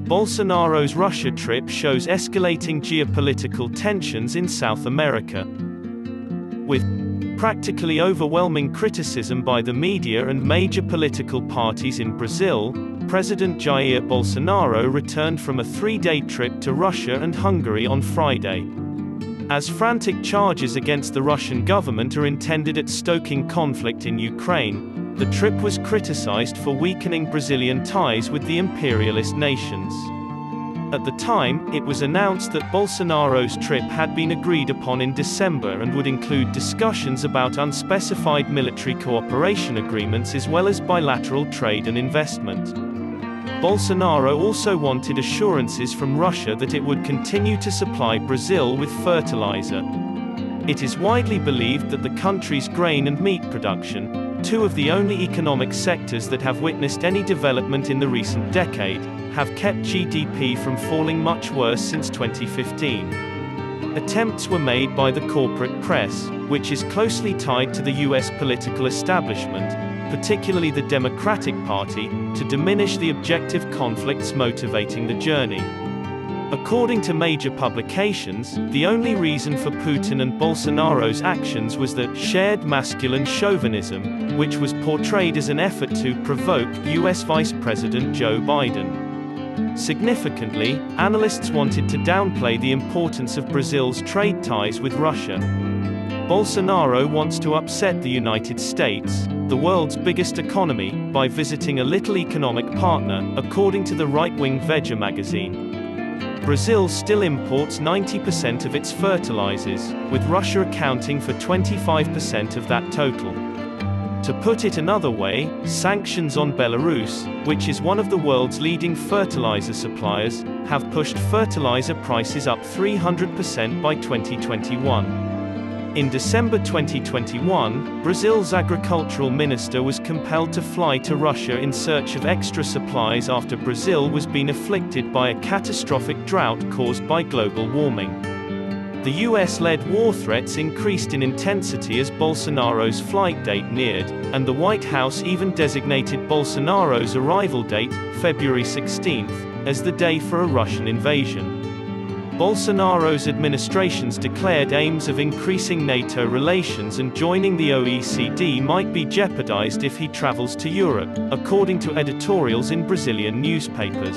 Bolsonaro's Russia trip shows escalating geopolitical tensions in South America. With practically overwhelming criticism by the media and major political parties in Brazil, President Jair Bolsonaro returned from a 3-day trip to Russia and Hungary on Friday. As frantic charges against the Russian government are intended at stoking conflict in Ukraine, the trip was criticized for weakening Brazilian ties with the imperialist nations. At the time, it was announced that Bolsonaro's trip had been agreed upon in December and would include discussions about unspecified military cooperation agreements as well as bilateral trade and investment. Bolsonaro also wanted assurances from Russia that it would continue to supply Brazil with fertilizer. It is widely believed that the country's grain and meat production, two of the only economic sectors that have witnessed any development in the recent decade, have kept GDP from falling much worse since 2015. Attempts were made by the corporate press, which is closely tied to the US political establishment, particularly the Democratic Party, to diminish the objective conflicts motivating the journey. According to major publications, the only reason for Putin and Bolsonaro's actions was the shared masculine chauvinism, which was portrayed as an effort to provoke US Vice President Joe Biden. Significantly, analysts wanted to downplay the importance of Brazil's trade ties with Russia. Bolsonaro wants to upset the United States, the world's biggest economy, by visiting a little economic partner, according to the right-wing Veja magazine. Brazil still imports 90% of its fertilizers, with Russia accounting for 25% of that total. To put it another way, sanctions on Belarus, which is one of the world's leading fertilizer suppliers, have pushed fertilizer prices up 300% by 2021. In December 2021, Brazil's agricultural minister was compelled to fly to Russia in search of extra supplies after Brazil was being afflicted by a catastrophic drought caused by global warming. The US-led war threats increased in intensity as Bolsonaro's flight date neared, and the White House even designated Bolsonaro's arrival date, February 16th, as the day for a Russian invasion. Bolsonaro's administration's declared aims of increasing NATO relations and joining the OECD might be jeopardized if he travels to Europe, according to editorials in Brazilian newspapers.